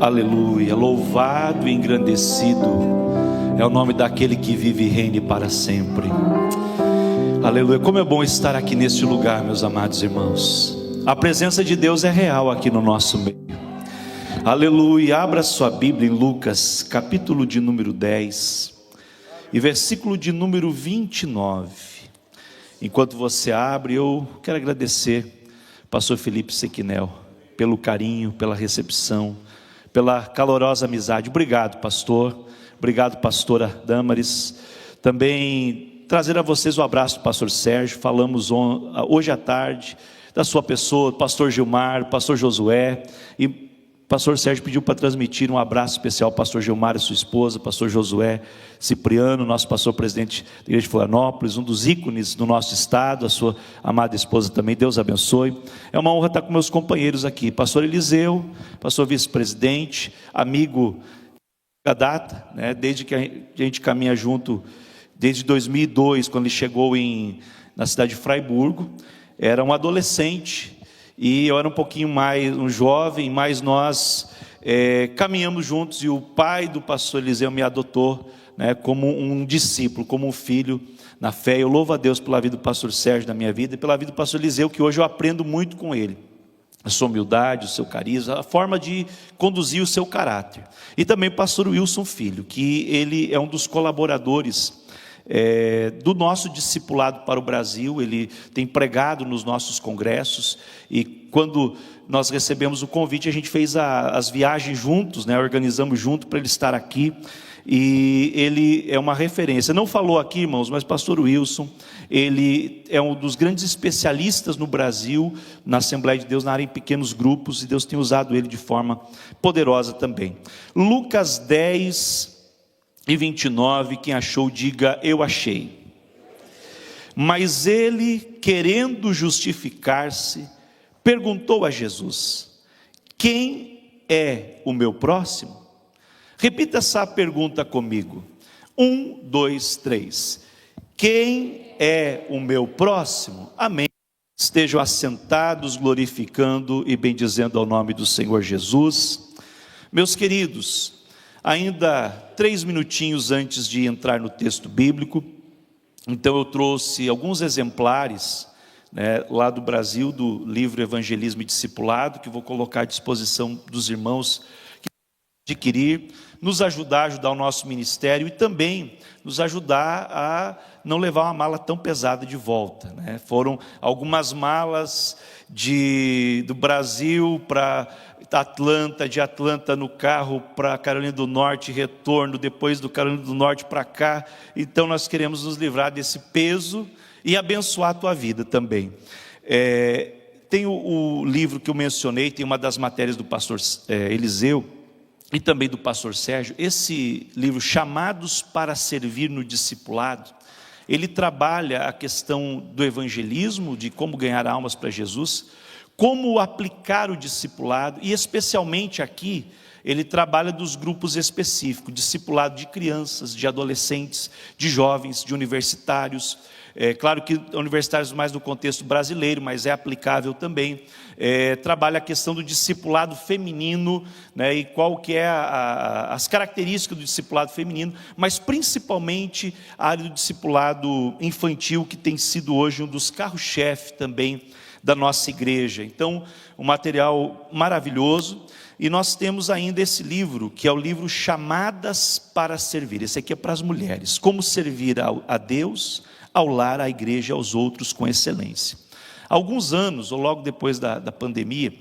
Aleluia, louvado e engrandecido é o nome daquele que vive e reine para sempre. Aleluia, como é bom estar aqui neste lugar, meus amados irmãos. A presença de Deus é real aqui no nosso meio. Aleluia, abra sua Bíblia em Lucas, capítulo de número 10 e versículo de número 29. Enquanto você abre, eu quero agradecer pastor Felipe Sequinel pelo carinho, pela recepção, pela calorosa amizade. Obrigado, pastor. Obrigado, pastora Damaris. Também trazer a vocês o abraço do pastor Sérgio. Falamos hoje à tarde da sua pessoa, pastor Gilmar, pastor Josué, e pastor Sérgio pediu para transmitir um abraço especial ao pastor Gilmar e sua esposa, pastor Josué Cipriano, nosso pastor presidente da igreja de Florianópolis, um dos ícones do nosso estado, a sua amada esposa também. Deus abençoe. É uma honra estar com meus companheiros aqui, pastor Eliseu, pastor vice-presidente, amigo da data, né? Desde que a gente caminha junto, desde 2002, quando ele chegou na cidade de Fraiburgo. Era um adolescente e eu era um pouquinho mais um jovem, mas nós caminhamos juntos, e o pai do pastor Eliseu me adotou, né, como um discípulo, como um filho na fé. Eu louvo a Deus pela vida do pastor Sérgio na minha vida e pela vida do pastor Eliseu, que hoje eu aprendo muito com ele. A sua humildade, o seu carisma, a forma de conduzir o seu caráter. E também o pastor Wilson Filho, que ele é um dos colaboradores do nosso discipulado para o Brasil. Ele tem pregado nos nossos congressos, e quando nós recebemos o convite, a gente fez as viagens juntos, né? Organizamos junto para ele estar aqui, e ele é uma referência. Não falou aqui, irmãos, mas pastor Wilson, ele é um dos grandes especialistas no Brasil, na Assembleia de Deus, na área em pequenos grupos, e Deus tem usado ele de forma poderosa também. Lucas 10 e 29, quem achou, diga: eu achei. Mas ele, querendo justificar-se, perguntou a Jesus: quem é o meu próximo? Repita essa pergunta comigo. 1, 2, 3. Quem é o meu próximo? Amém. Estejam assentados, glorificando e bendizendo ao nome do Senhor Jesus. Meus queridos, ainda 3 minutinhos antes de entrar no texto bíblico, então eu trouxe alguns exemplares, né, lá do Brasil, do livro Evangelismo e Discipulado, que vou colocar à disposição dos irmãos que adquirir, nos ajudar a ajudar o nosso ministério, e também nos ajudar a não levar uma mala tão pesada de volta, né? Foram algumas malas do Brasil para Atlanta, de Atlanta no carro para Carolina do Norte, retorno, depois do Carolina do Norte para cá. Então nós queremos nos livrar desse peso e abençoar a tua vida também. Tem o livro que eu mencionei, tem uma das matérias do pastor Eliseu e também do pastor Sérgio. Esse livro, Chamados para Servir no Discipulado, ele trabalha a questão do evangelismo, de como ganhar almas para Jesus, como aplicar o discipulado, e especialmente aqui ele trabalha dos grupos específicos: discipulado de crianças, de adolescentes, de jovens, de universitários. Claro que universitários mais no contexto brasileiro, mas é aplicável também. Trabalha a questão do discipulado feminino, né, e qual que é as características do discipulado feminino, mas principalmente a área do discipulado infantil, que tem sido hoje um dos carros-chefe também da nossa igreja. Então, um material maravilhoso. E nós temos ainda esse livro, que é o livro Chamadas para Servir. Esse aqui é para as mulheres: como servir a Deus, ao lar, à igreja e aos outros com excelência. Há alguns anos, ou logo depois da pandemia,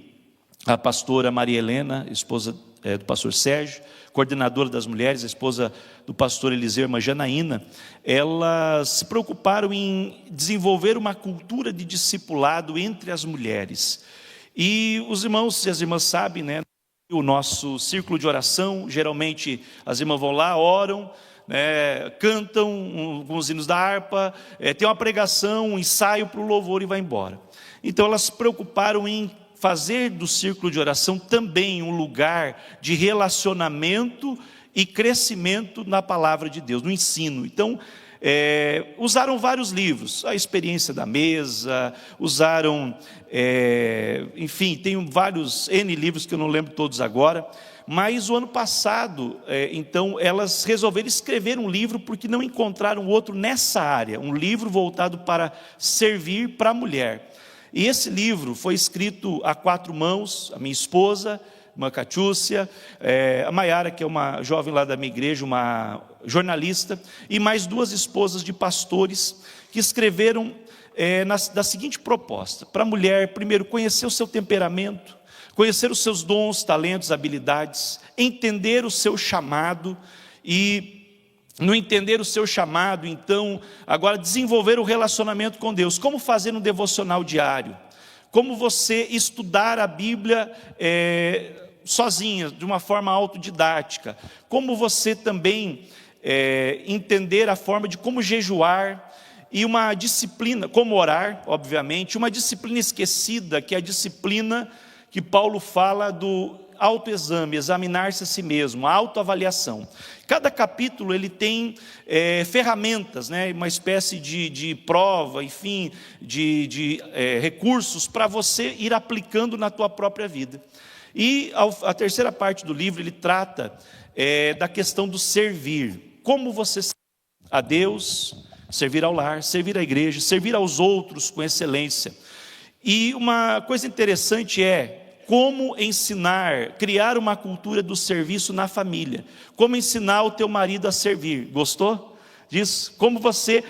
a pastora Maria Helena, esposa do pastor Sérgio, coordenadora das mulheres, a esposa do pastor Eliseu, irmã Janaína, elas se preocuparam em desenvolver uma cultura de discipulado entre as mulheres. E os irmãos e as irmãs sabem, né, o nosso círculo de oração, geralmente as irmãs vão lá, oram, cantam alguns hinos da harpa, tem uma pregação, um ensaio para o louvor e vai embora. Então elas se preocuparam em fazer do círculo de oração também um lugar de relacionamento e crescimento na palavra de Deus, no ensino. Então usaram vários livros, a experiência da mesa, usaram, enfim, tem vários N livros que eu não lembro todos agora, mas o ano passado, então, elas resolveram escrever um livro porque não encontraram outro nessa área, um livro voltado para servir para a mulher. E esse livro foi escrito a 4 mãos, a minha esposa, irmã Catiúcia, a Maiara, que é uma jovem lá da minha igreja, uma jornalista, e mais 2 esposas de pastores, que escreveram da seguinte proposta: para a mulher, primeiro, conhecer o seu temperamento, conhecer os seus dons, talentos, habilidades, entender o seu chamado e, no entender o seu chamado, então, agora desenvolver o relacionamento com Deus. Como fazer um devocional diário, como você estudar a Bíblia sozinha, de uma forma autodidática, como você também entender a forma de como jejuar, e uma disciplina, como orar, obviamente, uma disciplina esquecida, que é a disciplina que Paulo fala do autoexame, examinar-se a si mesmo, a autoavaliação. Cada capítulo ele tem ferramentas, né, uma espécie de prova, enfim, de recursos para você ir aplicando na tua própria vida. E a terceira parte do livro, ele trata da questão do servir. Como você serve a Deus, servir ao lar, servir à igreja, servir aos outros com excelência. E uma coisa interessante como ensinar, criar uma cultura do serviço na família. Como ensinar o teu marido a servir. Gostou disso? Como você,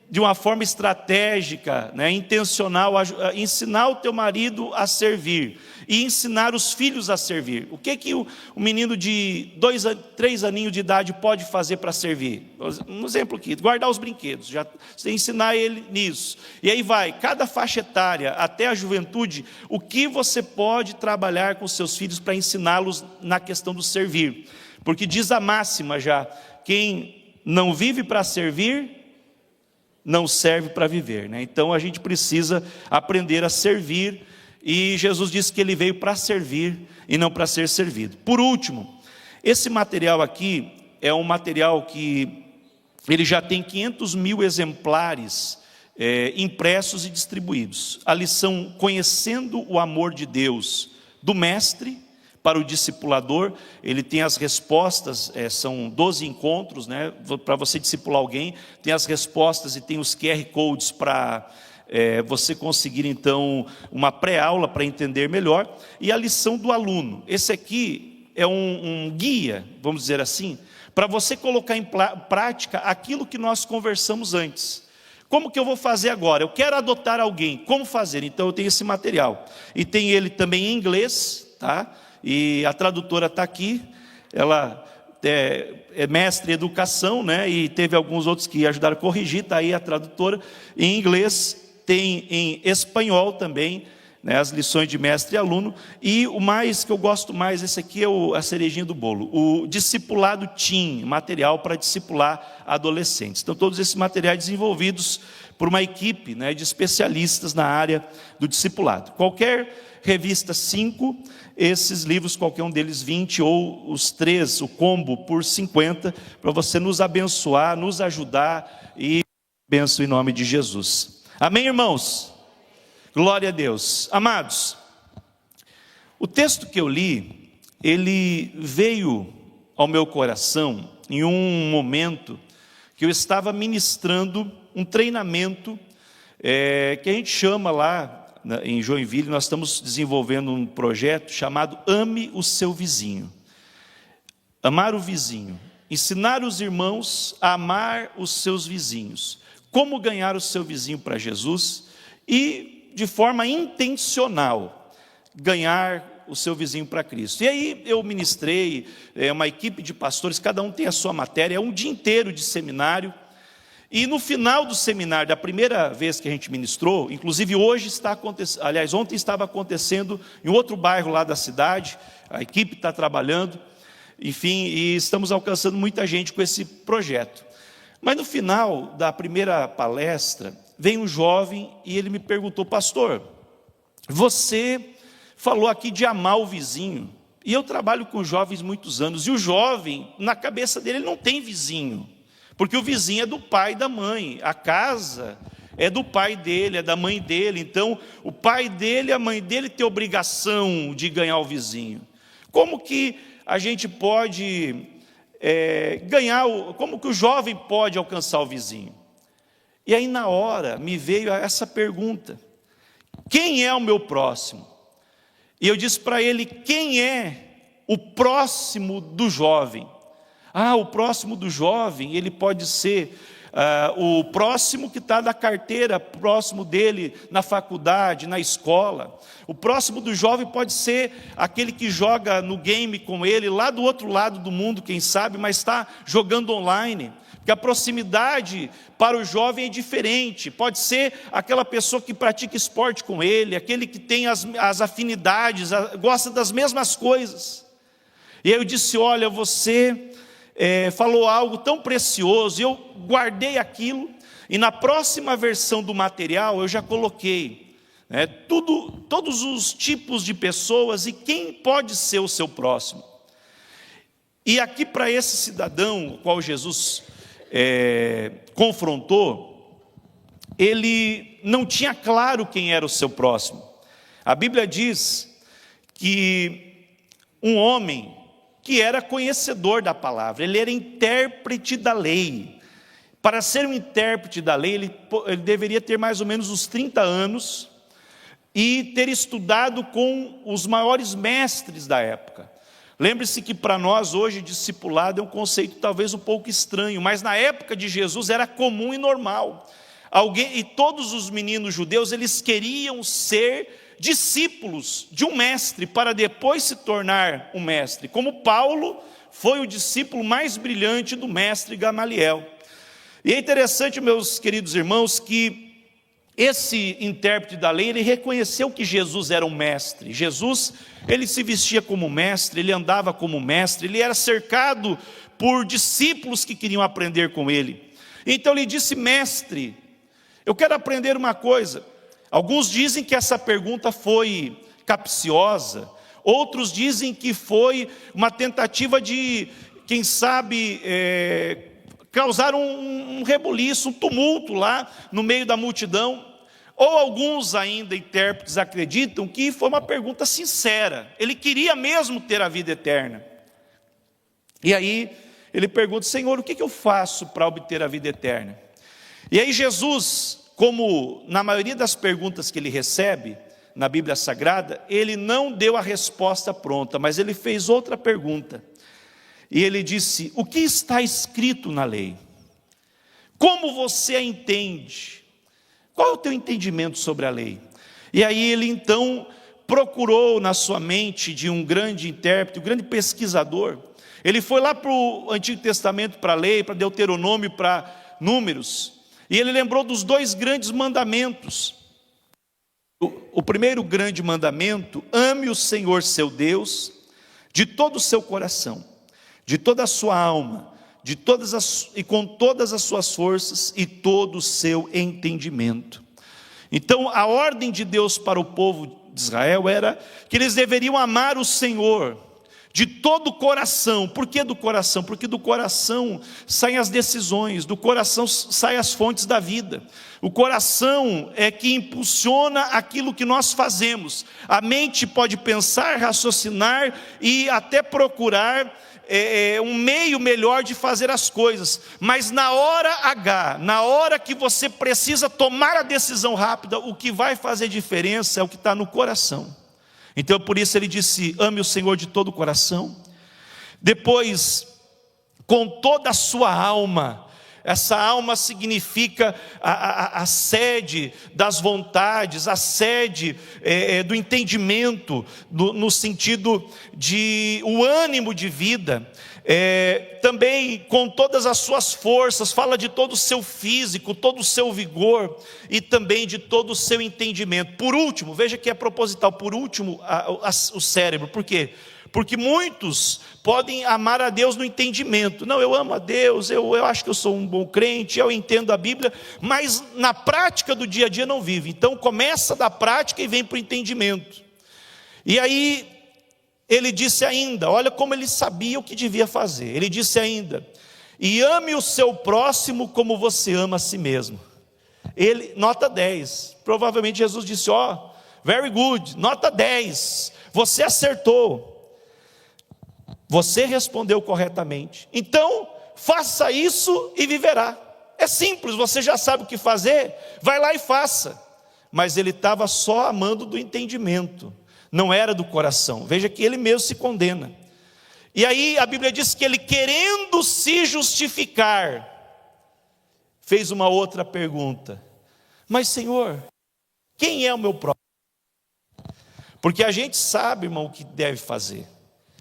de uma forma estratégica, né, intencional, ensinar o teu marido a servir. E ensinar os filhos a servir. O que o menino de 3 aninhos de idade pode fazer para servir? Um exemplo aqui, guardar os brinquedos, já você ensinar ele nisso. E aí vai, cada faixa etária, até a juventude, o que você pode trabalhar com seus filhos para ensiná-los na questão do servir. Porque diz a máxima já, quem não vive para servir, não serve para viver, né? Então a gente precisa aprender a servir. E Jesus disse que ele veio para servir e não para ser servido. Por último, esse material aqui é um material que ele já tem 500 mil exemplares impressos e distribuídos. A lição Conhecendo o Amor de Deus, do mestre para o discipulador. Ele tem as respostas, são 12 encontros, né, para você discipular alguém. Tem as respostas e tem os QR Codes para você conseguir então uma pré-aula para entender melhor. E a lição do aluno, esse aqui é um guia, vamos dizer assim, para você colocar em prática aquilo que nós conversamos antes. Como que eu vou fazer agora? Eu quero adotar alguém, como fazer? Então eu tenho esse material, e tem ele também em inglês, tá? E a tradutora está aqui, ela é mestre em educação, né? E teve alguns outros que ajudaram a corrigir, está aí a tradutora em inglês. Tem em espanhol também, né, as lições de mestre e aluno. E o mais que eu gosto mais, esse aqui é a cerejinha do bolo, o discipulado teen, material para discipular adolescentes. Então todos esses materiais desenvolvidos por uma equipe, né, de especialistas na área do discipulado. Qualquer revista 5, esses livros, qualquer um deles 20, ou os 3, o combo por 50, para você nos abençoar, nos ajudar, e benção em nome de Jesus. Amém, irmãos? Glória a Deus. Amados, o texto que eu li, ele veio ao meu coração em um momento que eu estava ministrando um treinamento que a gente chama lá em Joinville. Nós estamos desenvolvendo um projeto chamado Ame o Seu Vizinho. Amar o vizinho, ensinar os irmãos a amar os seus vizinhos. Como ganhar o seu vizinho para Jesus e, de forma intencional, ganhar o seu vizinho para Cristo. E aí eu ministrei, uma equipe de pastores, cada um tem a sua matéria, é um dia inteiro de seminário. E no final do seminário, da primeira vez que a gente ministrou, inclusive hoje está acontecendo, aliás, ontem estava acontecendo em outro bairro lá da cidade, a equipe está trabalhando, enfim, e estamos alcançando muita gente com esse projeto. Mas no final da primeira palestra, veio um jovem e ele me perguntou: pastor, você falou aqui de amar o vizinho, e eu trabalho com jovens muitos anos, e o jovem, na cabeça dele, ele não tem vizinho, porque o vizinho é do pai e da mãe, a casa é do pai dele, é da mãe dele, então o pai dele e a mãe dele têm obrigação de ganhar o vizinho. Como que a gente pode ganhar, como que o jovem pode alcançar o vizinho? E aí na hora me veio essa pergunta: quem é o meu próximo? E eu disse para ele: quem é o próximo do jovem? O próximo do jovem, ele pode ser o próximo que está da carteira, próximo dele na faculdade, na escola. O próximo do jovem pode ser aquele que joga no game com ele, lá do outro lado do mundo, quem sabe, mas está jogando online. Porque a proximidade para o jovem é diferente. Pode ser aquela pessoa que pratica esporte com ele, aquele que tem as afinidades, gosta das mesmas coisas. E aí eu disse: olha, você falou algo tão precioso, eu guardei aquilo, e na próxima versão do material eu já coloquei todos os tipos de pessoas e quem pode ser o seu próximo. E aqui, para esse cidadão, o qual Jesus confrontou, ele não tinha claro quem era o seu próximo. A Bíblia diz que um homem que era conhecedor da palavra, ele era intérprete da lei. Para ser um intérprete da lei, ele deveria ter mais ou menos uns 30 anos e ter estudado com os maiores mestres da época. Lembre-se que para nós hoje discipulado é um conceito talvez um pouco estranho, mas na época de Jesus era comum e normal. E todos os meninos judeus, eles queriam ser discípulos de um mestre para depois se tornar um mestre, como Paulo foi o discípulo mais brilhante do mestre Gamaliel. E é interessante, meus queridos irmãos, que esse intérprete da lei, ele reconheceu que Jesus era um mestre. Jesus, ele se vestia como mestre, ele andava como mestre, ele era cercado por discípulos que queriam aprender com ele. Então ele disse: mestre, eu quero aprender uma coisa. Alguns dizem que essa pergunta foi capciosa, outros dizem que foi uma tentativa de, quem sabe, causar um rebuliço, um tumulto lá no meio da multidão. Ou alguns ainda intérpretes acreditam que foi uma pergunta sincera, ele queria mesmo ter a vida eterna. E aí ele pergunta: Senhor, o que eu faço para obter a vida eterna? E aí Jesus, como na maioria das perguntas que ele recebe na Bíblia Sagrada, ele não deu a resposta pronta, mas ele fez outra pergunta. E ele disse: o que está escrito na lei? Como você a entende? Qual é o teu entendimento sobre a lei? E aí ele então procurou na sua mente de um grande intérprete, um grande pesquisador. Ele foi lá para o Antigo Testamento, para a lei, para Deuteronômio, para Números. E ele lembrou dos dois grandes mandamentos. O primeiro grande mandamento: ame o Senhor seu Deus de todo o seu coração, de toda a sua alma, e com todas as suas forças e todo o seu entendimento. Então a ordem de Deus para o povo de Israel era que eles deveriam amar o Senhor de todo o coração. Por que do coração? Porque do coração saem as decisões, do coração saem as fontes da vida. O coração é que impulsiona aquilo que nós fazemos. A mente pode pensar, raciocinar e até procurar um meio melhor de fazer as coisas, mas na hora H, na hora que você precisa tomar a decisão rápida, o que vai fazer diferença é o que está no coração. Então por isso ele disse: ame o Senhor de todo o coração. Depois, com toda a sua alma. Essa alma significa a sede das vontades, a sede do entendimento, no sentido de o ânimo de vida. Também com todas as suas forças, fala de todo o seu físico, todo o seu vigor e também de todo o seu entendimento. Por último, veja que é proposital, por último o cérebro. Por quê? Porque muitos podem amar a Deus no entendimento. Não, eu amo a Deus, eu acho que eu sou um bom crente, eu entendo a Bíblia, mas na prática do dia a dia não vive. Então começa da prática e vem para o entendimento. E aí ele disse ainda, olha como ele sabia o que devia fazer. Ele disse ainda: e ame o seu próximo como você ama a si mesmo. Nota 10. Provavelmente Jesus disse: very good, nota 10. Você acertou. Você respondeu corretamente. Então, faça isso e viverá. É simples, você já sabe o que fazer, vai lá e faça. Mas ele estava só amando do entendimento, não era do coração. Veja que ele mesmo se condena. E aí a Bíblia diz que ele, querendo se justificar, fez uma outra pergunta: mas Senhor, quem é o meu próximo? Porque a gente sabe, irmão, o que deve fazer.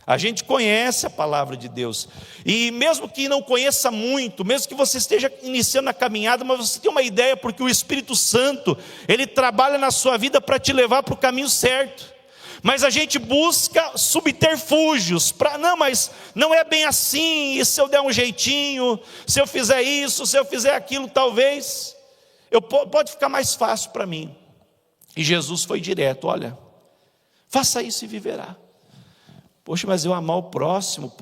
A gente conhece a palavra de Deus. E mesmo que não conheça muito, mesmo que você esteja iniciando a caminhada, mas você tem uma ideia, porque o Espírito Santo, ele trabalha na sua vida para te levar para o caminho certo. Mas a gente busca subterfúgios, não, mas não é bem assim, e se eu der um jeitinho, se eu fizer isso, se eu fizer aquilo, talvez, pode ficar mais fácil para mim. E Jesus foi direto: olha, faça isso e viverá. Poxa, mas eu amar o próximo,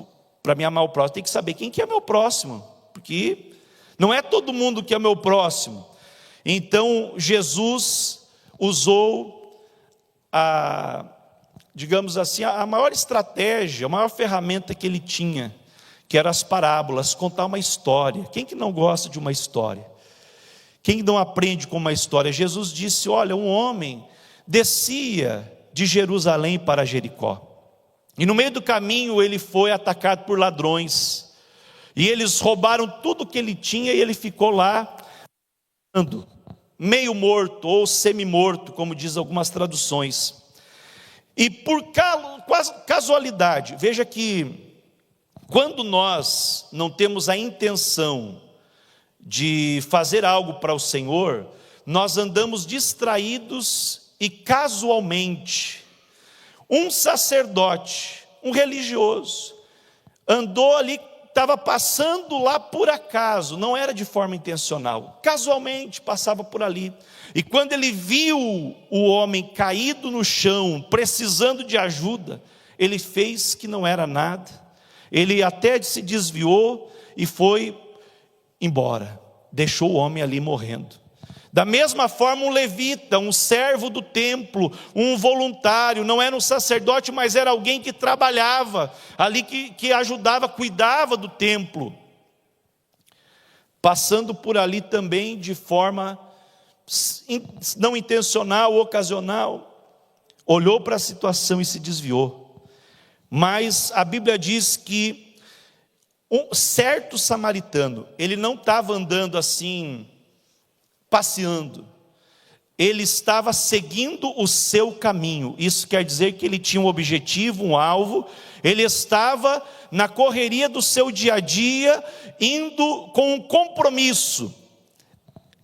para mim amar o próximo, tem que saber quem que é meu próximo, porque não é todo mundo que é meu próximo. Então Jesus usou digamos assim, a maior estratégia, a maior ferramenta que ele tinha, que eram as parábolas, contar uma história. Quem que não gosta de uma história? Quem não aprende com uma história? Jesus disse: olha, um homem descia de Jerusalém para Jericó, e no meio do caminho ele foi atacado por ladrões, e eles roubaram tudo que ele tinha, e ele ficou lá, meio morto ou semi-morto, como diz algumas traduções. E por casualidade, veja que quando nós não temos a intenção de fazer algo para o Senhor, nós andamos distraídos e casualmente. Um sacerdote, um religioso, andou ali, estava passando lá por acaso, não era de forma intencional, casualmente passava por ali. E quando ele viu o homem caído no chão, precisando de ajuda, ele fez que não era nada, ele até se desviou e foi embora, deixou o homem ali morrendo. Da mesma forma, um levita, um servo do templo, um voluntário, não era um sacerdote, mas era alguém que trabalhava ali, que ajudava, cuidava do templo, passando por ali também de forma não intencional, ocasional, olhou para a situação e se desviou. Mas a Bíblia diz que um certo samaritano, ele não estava andando assim, passeando, ele estava seguindo o seu caminho. Isso quer dizer que ele tinha um objetivo, um alvo. Ele estava na correria do seu dia a dia, indo com um compromisso.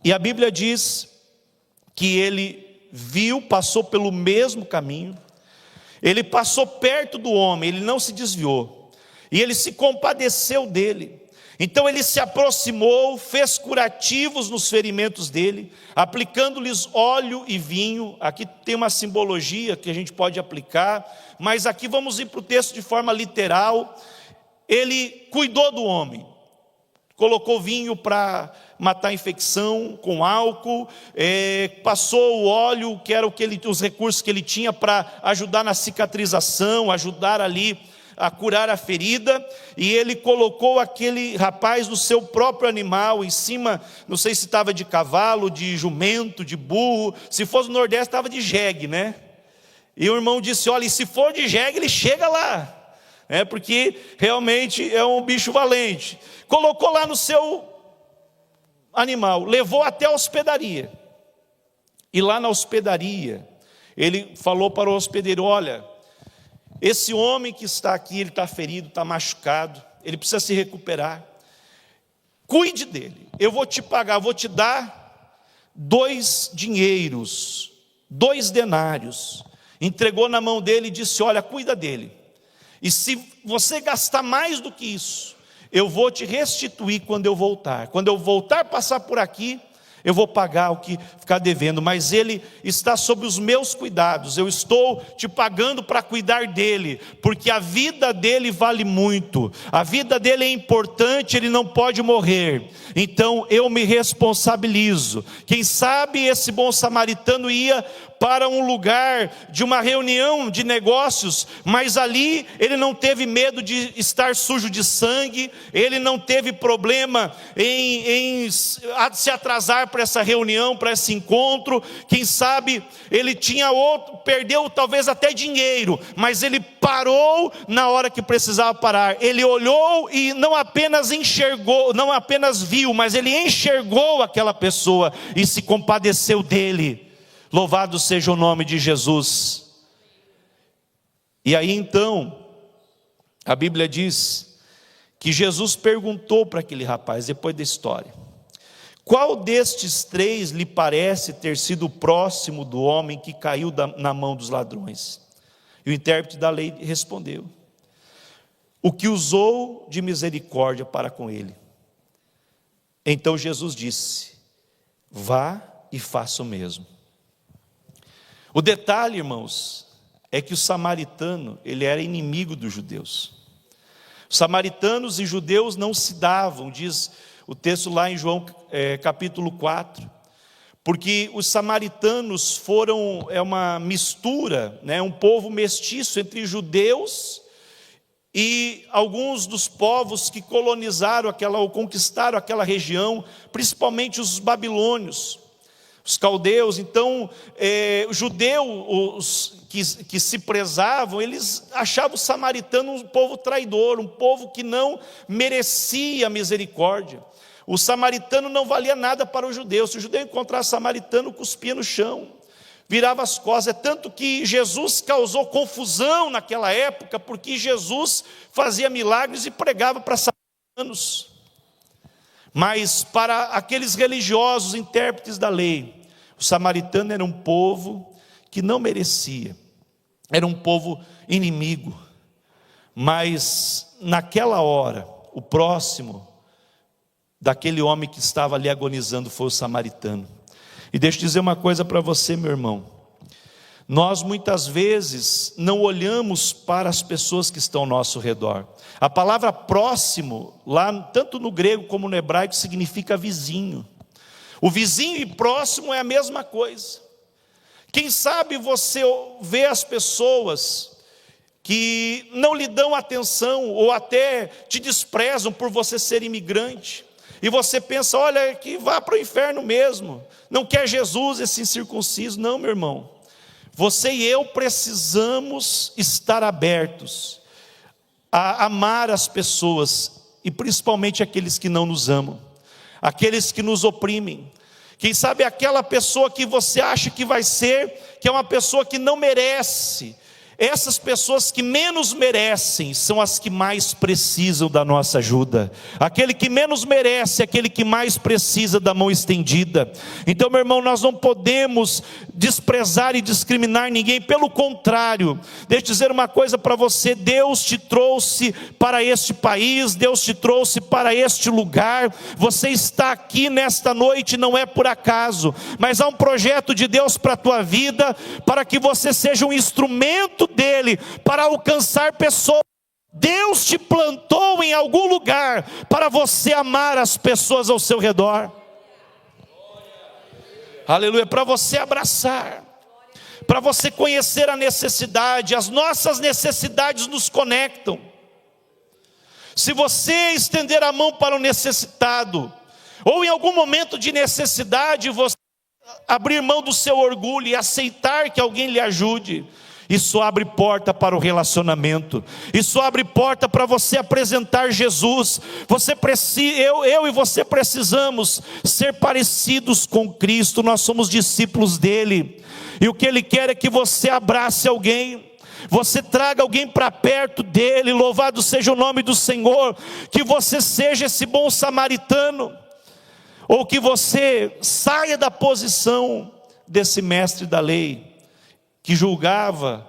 E a Bíblia diz que ele viu, passou pelo mesmo caminho, ele passou perto do homem, ele não se desviou, e ele se compadeceu dele. Então ele se aproximou, fez curativos nos ferimentos dele, aplicando-lhes óleo e vinho. Aqui tem uma simbologia que a gente pode aplicar, mas aqui vamos ir para o texto de forma literal. Ele cuidou do homem, colocou vinho para matar a infecção com álcool, passou o óleo, que era os recursos que ele tinha para ajudar na cicatrização, ajudar ali a curar a ferida, e ele colocou aquele rapaz no seu próprio animal, em cima, não sei se estava de cavalo, de jumento, de burro, se fosse no Nordeste estava de jegue, né? E o irmão disse: olha, e se for de jegue ele chega lá, porque realmente é um bicho valente. Colocou lá no seu animal, levou até a hospedaria, e lá na hospedaria, ele falou para o hospedeiro: olha, esse homem que está aqui, ele está ferido, está machucado, ele precisa se recuperar, cuide dele, eu vou te pagar, vou te dar 2 dinheiros, 2 denários, entregou na mão dele e disse: olha, cuida dele, e se você gastar mais do que isso, eu vou te restituir quando eu voltar a passar por aqui, eu vou pagar o que ficar devendo, mas ele está sob os meus cuidados, eu estou te pagando para cuidar dele, porque a vida dele vale muito, a vida dele é importante, ele não pode morrer, então eu me responsabilizo. Quem sabe esse bom samaritano ia para um lugar de uma reunião de negócios, mas ali ele não teve medo de estar sujo de sangue, ele não teve problema em se atrasar para essa reunião, para esse encontro. Quem sabe ele perdeu talvez até dinheiro, mas ele parou na hora que precisava parar, ele olhou e não apenas enxergou, não apenas viu, mas ele enxergou aquela pessoa e se compadeceu dele. Louvado seja o nome de Jesus. E aí então, a Bíblia diz que Jesus perguntou para aquele rapaz, depois da história: qual destes três lhe parece ter sido próximo do homem que caiu na mão dos ladrões? E o intérprete da lei respondeu: o que usou de misericórdia para com ele. Então Jesus disse: vá e faça o mesmo. O detalhe, irmãos, é que o samaritano, ele era inimigo dos judeus. Os samaritanos e judeus não se davam, diz o texto lá em João capítulo 4, porque os samaritanos foram, uma mistura, um povo mestiço entre judeus e alguns dos povos que colonizaram ou conquistaram aquela região, principalmente os babilônios, os caldeus. Então, os judeus que se prezavam, eles achavam o samaritano um povo traidor, um povo que não merecia misericórdia. O samaritano não valia nada para o judeu. Se o judeu encontrasse samaritano, cuspia no chão, virava as costas. É tanto que Jesus causou confusão naquela época, porque Jesus fazia milagres e pregava para samaritanos. Mas para aqueles religiosos, intérpretes da lei, o samaritano era um povo que não merecia, era um povo inimigo. Mas naquela hora, o próximo daquele homem que estava ali agonizando foi o samaritano. E deixa eu dizer uma coisa para você, meu irmão: nós muitas vezes não olhamos para as pessoas que estão ao nosso redor. A palavra próximo, lá tanto no grego como no hebraico, significa vizinho. O vizinho e próximo é a mesma coisa. Quem sabe você vê as pessoas que não lhe dão atenção ou até te desprezam por você ser imigrante, e você pensa: olha, que vá para o inferno mesmo, não quer Jesus esse incircunciso. Não, meu irmão, você e eu precisamos estar abertos a amar as pessoas, e principalmente aqueles que não nos amam, aqueles que nos oprimem. Quem sabe aquela pessoa que você acha que é uma pessoa que não merece. Essas pessoas que menos merecem são as que mais precisam da nossa ajuda. Aquele que menos merece é aquele que mais precisa da mão estendida. Então, meu irmão, nós não podemos desprezar e discriminar ninguém. Pelo contrário, deixa eu dizer uma coisa para você: Deus te trouxe para este país, Deus te trouxe para este lugar. Você está aqui nesta noite não é por acaso, mas há um projeto de Deus para a tua vida, para que você seja um instrumento dele para alcançar pessoas. Deus te plantou em algum lugar para você amar as pessoas ao seu redor. Aleluia. Para você abraçar, para você conhecer a necessidade. As nossas necessidades nos conectam. Se você estender a mão para o necessitado, ou em algum momento de necessidade você abrir mão do seu orgulho e aceitar que alguém lhe ajude, isso abre porta para o relacionamento. Isso abre porta para você apresentar Jesus. Eu e você precisamos ser parecidos com Cristo. Nós somos discípulos dele. E o que ele quer é que você abrace alguém, você traga alguém para perto dele. Louvado seja o nome do Senhor. Que você seja esse bom samaritano, ou que você saia da posição desse mestre da lei que julgava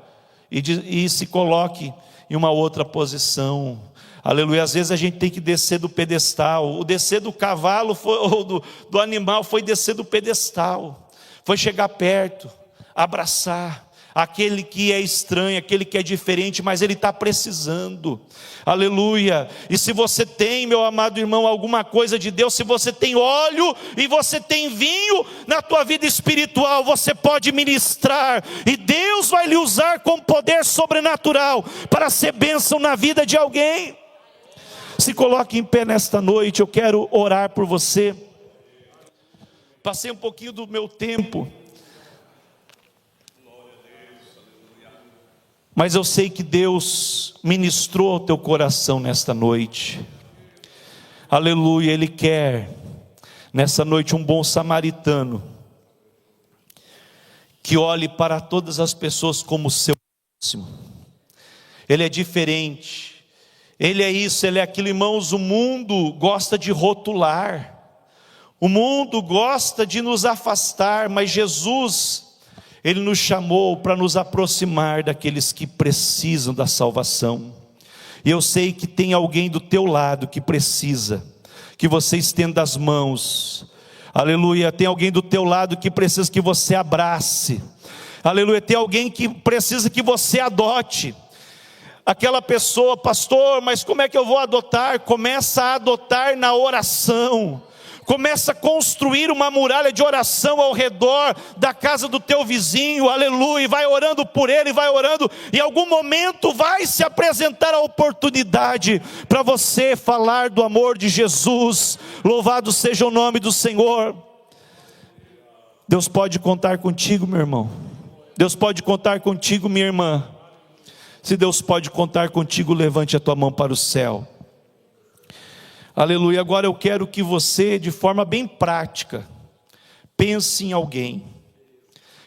e se coloque em uma outra posição. Aleluia. Às vezes a gente tem que descer do pedestal. O descer do cavalo ou do animal foi descer do pedestal, foi chegar perto, abraçar aquele que é estranho, aquele que é diferente, mas ele está precisando. Aleluia. E se você tem, meu amado irmão, alguma coisa de Deus, se você tem óleo e você tem vinho na tua vida espiritual, você pode ministrar, e Deus vai lhe usar com poder sobrenatural para ser bênção na vida de alguém. Se coloque em pé nesta noite, eu quero orar por você. Passei um pouquinho do meu tempo, mas eu sei que Deus ministrou ao teu coração nesta noite. Aleluia. Ele quer nessa noite um bom samaritano, que olhe para todas as pessoas como seu próximo. Ele é diferente, ele é isso, ele é aquilo. Irmãos, o mundo gosta de rotular, o mundo gosta de nos afastar, mas Jesus, Ele nos chamou para nos aproximar daqueles que precisam da salvação. E eu sei que tem alguém do teu lado que precisa, que você estenda as mãos. Aleluia. Tem alguém do teu lado que precisa que você abrace. Aleluia. Tem alguém que precisa que você adote. Aquela pessoa: pastor, mas como é que eu vou adotar? Começa a adotar na oração. Começa a construir uma muralha de oração ao redor da casa do teu vizinho, aleluia, e vai orando por ele, vai orando, e em algum momento vai se apresentar a oportunidade para você falar do amor de Jesus. Louvado seja o nome do Senhor. Deus pode contar contigo, meu irmão. Deus pode contar contigo, minha irmã. Se Deus pode contar contigo, levante a tua mão para o céu. Aleluia. Agora eu quero que você, de forma bem prática, pense em alguém.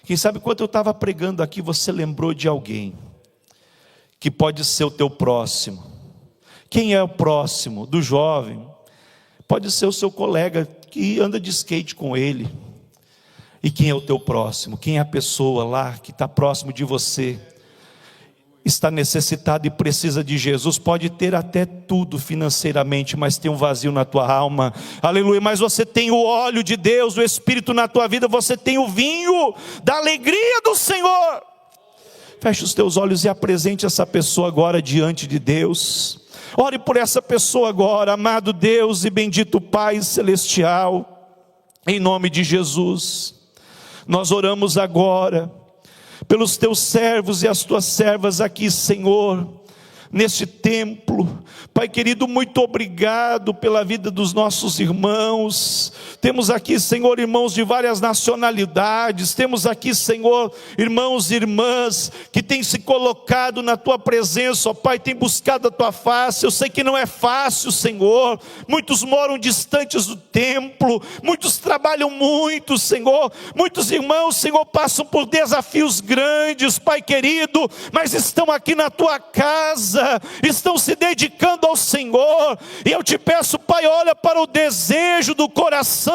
Quem sabe, enquanto eu estava pregando aqui, você lembrou de alguém que pode ser o teu próximo. Quem é o próximo do jovem? Pode ser o seu colega que anda de skate com ele. E quem é o teu próximo? Quem é a pessoa lá que está próximo de você? Está necessitado e precisa de Jesus. Pode ter até tudo financeiramente, mas tem um vazio na tua alma. Aleluia. Mas você tem o óleo de Deus, o Espírito na tua vida. Você tem o vinho da alegria do Senhor. Feche os teus olhos e apresente essa pessoa agora diante de Deus. Ore por essa pessoa agora. Amado Deus e bendito Pai Celestial, em nome de Jesus, nós oramos agora pelos teus servos e as tuas servas aqui, Senhor, neste templo. Pai querido, muito obrigado pela vida dos nossos irmãos. Temos aqui, Senhor, irmãos de várias nacionalidades. Temos aqui, Senhor, irmãos e irmãs que têm se colocado na tua presença, ó Pai, têm buscado a tua face. Eu sei que não é fácil, Senhor. Muitos moram distantes do templo, muitos trabalham muito, Senhor. Muitos irmãos, Senhor, passam por desafios grandes, Pai querido, mas estão aqui na tua casa, estão se dedicando ao Senhor. E eu te peço, Pai, olha para o desejo do coração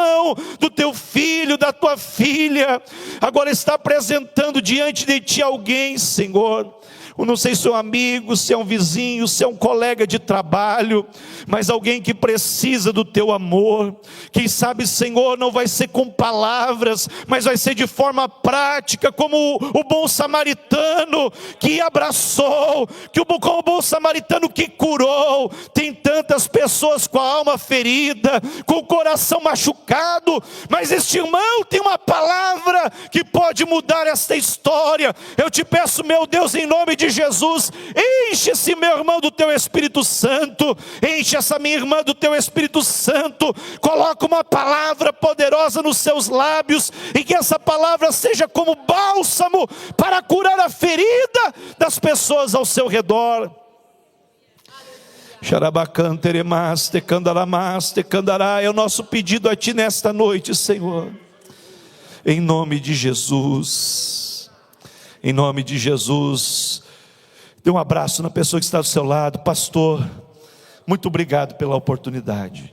do teu filho, da tua filha. Agora está apresentando diante de ti alguém, Senhor. Eu não sei se é um amigo, se é um vizinho, se é um colega de trabalho, mas alguém que precisa do teu amor. Quem sabe, Senhor, não vai ser com palavras, mas vai ser de forma prática, como o bom samaritano que abraçou, como o bom samaritano que curou. Tem tantas pessoas com a alma ferida, com o coração machucado, mas este irmão tem uma palavra que pode mudar esta história. Eu te peço, meu Deus, em nome de Jesus, enche esse meu irmão do teu Espírito Santo, enche essa minha irmã do teu Espírito Santo, coloca uma palavra poderosa nos seus lábios, e que essa palavra seja como bálsamo para curar a ferida das pessoas ao seu redor. É o nosso pedido a ti nesta noite, Senhor, em nome de Jesus. Em nome de Jesus. Dê um abraço na pessoa que está do seu lado. Pastor, muito obrigado pela oportunidade.